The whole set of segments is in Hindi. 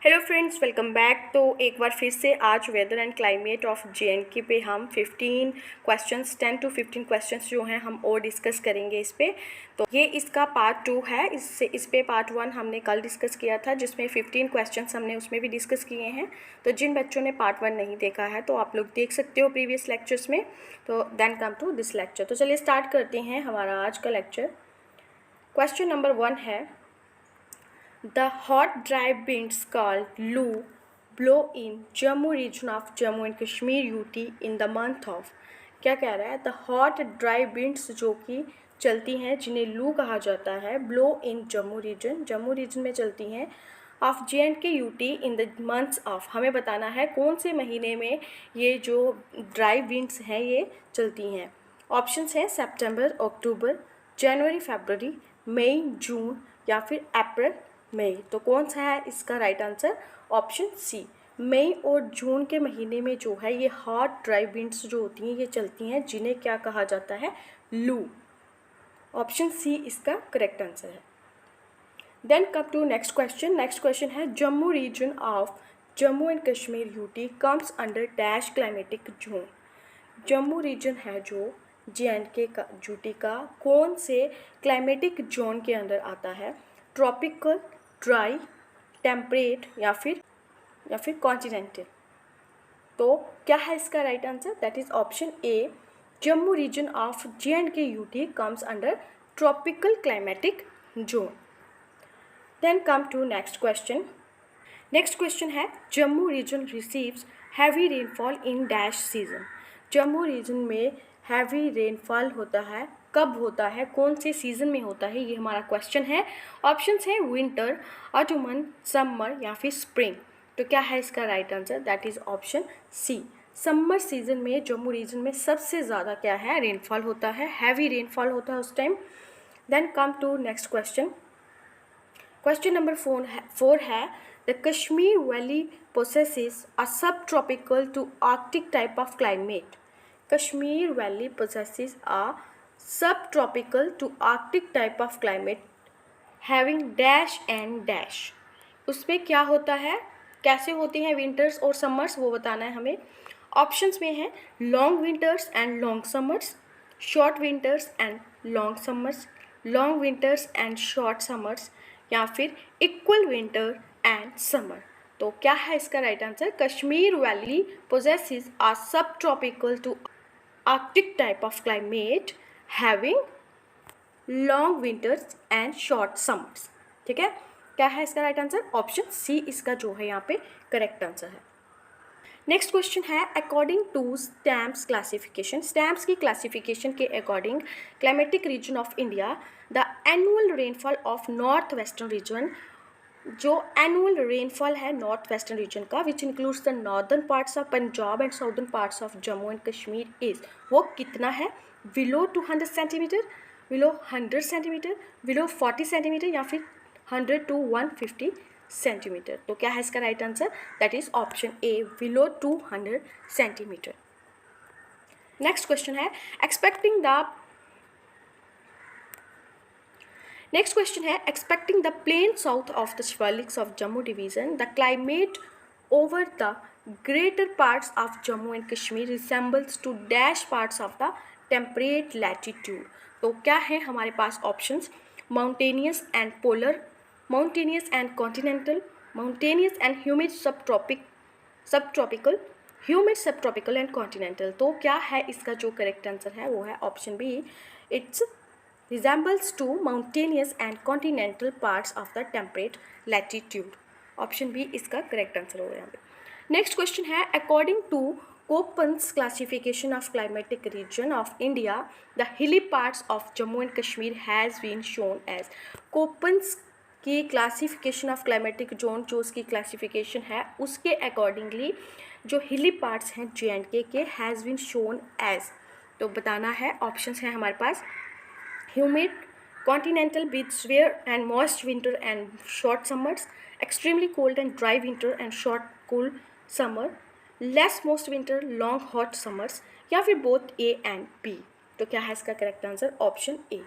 Hello friends, welcome back. तो एक बार फिर से आज weather and climate of J N K पे हम 15 क्वेश्चंस 10 to 15 क्वेश्चंस जो हैं हम और डिस्कस करेंगे इस पे। तो ये इसका पार्ट 2 है। इस पे पार्ट 1 हमने कल डिस्कस किया था, जिसमें 15 क्वेश्चंस हमने उसमें भी डिस्कस किए हैं। तो जिन बच्चों ने पार्ट 1 नहीं देखा है तो आप लोग देख सकते हो प्रीवियस लेक्चर्स में। तो then come to this lecture. तो चलिए स्टार्ट करते हैं हमारा आज का लेक्चर। क्वेश्चन नंबर 1 है, the hot dry winds called Loo blow in Jammu region of Jammu and Kashmir UT in the month of। क्या कह रहा है? the hot dry winds जो कि चलती हैं, जिन्हें लू कहा जाता है, blow in जम्मू रीजन में चलती हैं, of JNK UT in the months of. हमें बताना है कौन से महीने में ये जो ड्राई विंड्स हैं ये चलती हैं। ऑप्शंस हैं सितंबर, अक्टूबर, जनवरी, फरवरी, मई, जून या फिर अप्रैल, मई। तो कौन सा है इसका राइट आंसर? Option C. मई और जून के महीने में जो है ये हॉट ड्राई विंड्स जो होती हैं ये चलती हैं, जिन्हें क्या कहा जाता है? लू। ऑप्शन सी इसका करेक्ट आंसर है। Then come to next question. Next question है, Jammu region of Jammu and Kashmir UT comes under dash climatic zone. Jammu region है जो JNK का यूटी का कौन से क्लाइमेटिक जोन के अंदर आता है? ट्रॉपिकल, ड्राई, टेम्परेट या फिर कॉन्टिनेंटल। तो क्या है इसका right answer? That is option A. Jammu region of JNK UT comes under tropical climatic zone. Then come to next question. Next question है, Jammu region receives heavy rainfall in dash season. Jammu region में हैवी रेनफॉल होता है, कब होता है, कौन से सीज़न में होता है, ये हमारा क्वेश्चन है। ऑप्शंस हैं विंटर, ऑटमन, समर या फिर स्प्रिंग। तो क्या है इसका right answer? That is option C. Summer season Jammu region region में सबसे ज़्यादा क्या है? रेनफॉल होता है, हैवी रेनफॉल होता है उस time. Then come to next question. Question number 4 है, the Kashmir valley possesses a subtropical to arctic type of climate. Kashmir valley possesses a subtropical to arctic type of climate having dash and dash। उसमें क्या होता है, कैसे होती हैं विंटर्स और समर्स, वो बताना है हमें। ऑप्शंस में है long winters and long summers, short winters and long summers, long winters and short summers या फिर इक्वल विंटर एंड समर। तो क्या है इसका right answer? Kashmir valley possesses a subtropical to Arctic type of climate having long winters and short summers। ठीक है, क्या है इसका राइट आंसर? ऑप्शन सी इसका जो है यहाँ पे करेक्ट आंसर है। नेक्स्ट क्वेश्चन है, according to Stamp's classification. Stamp's की क्लासिफिकेशन के according climatic region of India, the annual rainfall of north western region, जो एनुअल रेनफॉल है नॉर्थ वेस्टर्न रीजन का, which includes the northern parts of Punjab and southern parts of Jammu and Kashmir, is, वो कितना है? Below 200 centimetre, below 100 centimetre, below 40 centimetre या फिर 100 to 150 सेंटीमीटर। तो क्या है इसका right answer? That is option A, below 200 centimetre. Next question है, एक्सपेक्टिंग द नेक्स्ट क्वेश्चन है, expecting the plain south of the Shivaliks of Jammu division, the climate over the greater parts of Jammu and Kashmir resembles to dash parts of the temperate latitude. तो क्या है हमारे पास options? Mountainous and polar, mountainous and continental, mountainous and humid subtropical, humid subtropical and continental. तो क्या है इसका जो करेक्ट आंसर है वो है option B, it's resembles to mountainous and continental parts of the temperate latitude। Option B इसका करेक्ट आंसर होगा यहाँ पे। नेक्स्ट क्वेश्चन है, according to Koppen's classification of climatic region of India, the hilly parts of Jammu and Kashmir has been shown as. Koppen's की क्लासिफिकेशन ऑफ क्लाइमेटिक जोन, जो उसकी क्लासिफिकेशन है उसके अकॉर्डिंगली जो हिली पार्ट्स हैं JNK के हैज़ बीन शोन एज। तो बताना है, ऑप्शंस हैं हमारे पास humid, continental with severe and moist winter and short summers, extremely cold and dry winter and short cool summer, less moist winter, long hot summers या फिर both A and B। तो क्या है इसका correct answer? Option A,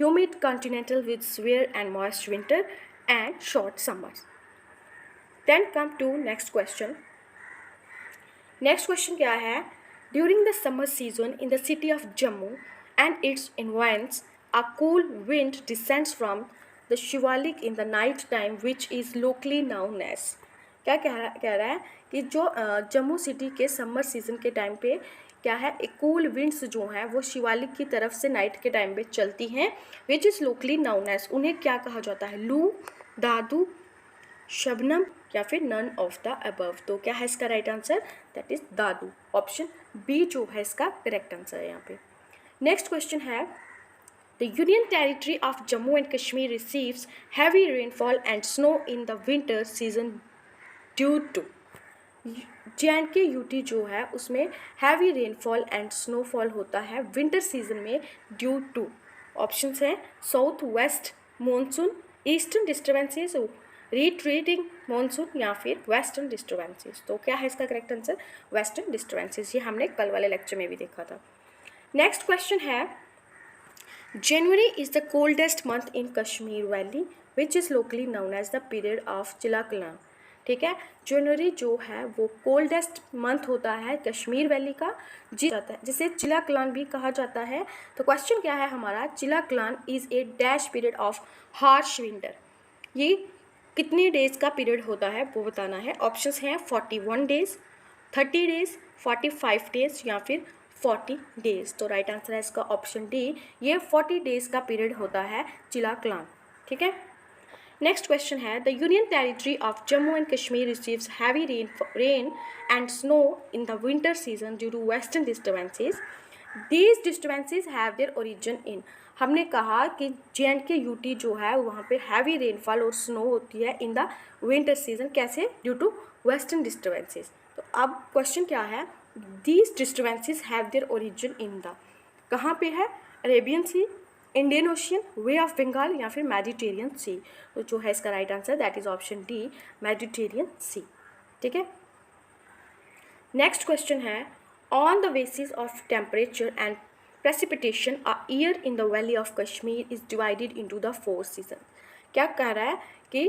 humid, continental with severe and moist winter and short summers। Then come to next question. Next question क्या है, during the summer season in the city of Jammu and its environs a cool wind descends from the Shivalik in the night time which is locally known as। क्या कह रहा है कि जो जम्मू सिटी के समर सीजन के टाइम पे क्या है, एक कूल विंड्स जो हैं वो शिवालिक की तरफ से नाइट के टाइम पे चलती हैं, which is locally known as. उन्हें क्या कहा जाता है, लू, दादू, शबनम या फिर नन ऑफ द अबव। तो क्या है इसका right answer, that is Dadu. Option B जो है इसका करेक्ट आंसर है यहाँ पे। नेक्स्ट क्वेश्चन है, the union territory of Jammu and Kashmir receives heavy rainfall and snow in the winter season due to. JNK UT जो है उसमें हैवी रेनफॉल एंड स्नोफॉल होता है विंटर सीजन में ड्यू टू। ऑप्शंस हैं south west monsoon, eastern disturbances, retreating monsoon या फिर वेस्टर्न डिस्टर्बेंसेस। तो क्या है इसका करेक्ट आंसर, वेस्टर्न डिस्टर्बेंसेस। ये हमने कल वाले लेक्चर में भी देखा था। नेक्स्ट क्वेश्चन है, January is the coldest month in Kashmir valley which is locally known as the period of Chillaikalan. ठीक है, जनवरी जो है वो कोल्डेस्ट मंथ होता है कश्मीर वैली का, जाता है जिसे चिलाकलान भी कहा जाता है। तो क्वेश्चन क्या है हमारा, Chillaikalan is a dash period of harsh winter. ये कितने डेज का पीरियड होता है वो बताना है। ऑप्शंस हैं 41 डेज, 30 डेज, 45 डेज या फिर 40 डेज। तो राइट आंसर है इसका ऑप्शन डी, ये 40 डेज का पीरियड होता है चिलाकलान। ठीक है, नेक्स्ट क्वेश्चन है, the union territory of Jammu and Kashmir receives heavy rain and snow in the winter season due to western disturbances. These disturbances have their origin in. हमने कहा कि JNK UT जो है वहाँ पे हैवी रेनफॉल और स्नो होती है इन द विंटर सीजन, कैसे, ड्यू टू वेस्टर्न डिस्टर्बेंसेस। तो अब क्वेश्चन क्या है, these disturbances have their origin in the, कहाँ पे है, Arabian sea, Indian ocean, bay of Bengal या फिर मेडिटेरियन सी। तो जो है इसका right answer that is option D, Mediterranean sea. ठीक है, नेक्स्ट क्वेश्चन है, on the basis of temperature and precipitation a year in the valley of Kashmir is divided into the 4 seasons। क्या कह रहा है कि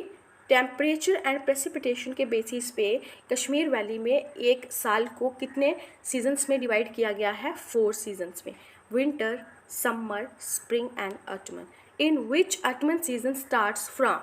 टेम्परेचर एंड प्रेसिपिटेशन के बेसिस पे कश्मीर वैली में एक साल को कितने सीजन्स में डिवाइड किया गया है, 4 सीजन्स में, winter, summer, spring and ottoman. In which ottoman season starts from,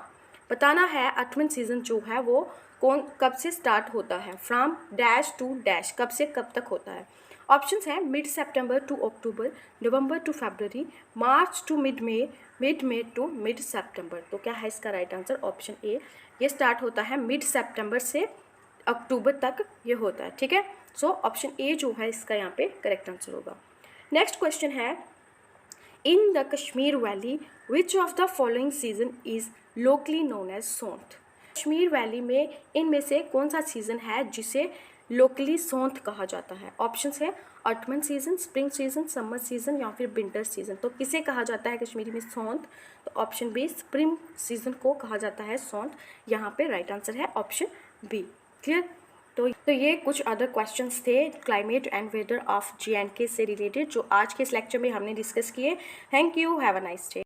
बताना है ऑटमन सीजन जो है वो कब से स्टार्ट होता है, फ्रॉम डैश टू डैश, कब से कब तक होता है। ऑप्शंस हैं mid September to October, November to February, March to mid May to mid September. तो क्या है इसका राइट आंसर, ऑप्शन ए, ये स्टार्ट होता है मिड सितंबर से अक्टूबर तक ये होता है। ठीक है, सो ऑप्शन ए जो है इसका यहाँ पे करेक्ट आंसर होगा। नेक्स्ट क्वेश्चन है, in the Kashmir valley which of the following season is locally known as Sonth. Kashmir valley में इनमें से कौन सा सीजन है जिसे लोकली सोंठ कहा जाता है। ऑप्शंस है ottoman season, spring season, summer season या फिर विंटर सीजन। तो किसे कहा जाता है कश्मीरी में सोंठ, तो ऑप्शन बी, स्प्रिंग सीजन को कहा जाता है सोंठ। यहाँ पे राइट आंसर है ऑप्शन बी। क्लियर, तो ये कुछ अदर क्वेश्चंस थे climate and weather of JNK से रिलेटेड जो आज के इस लेक्चर में हमने डिस्कस किए। Thank you, have a nice day.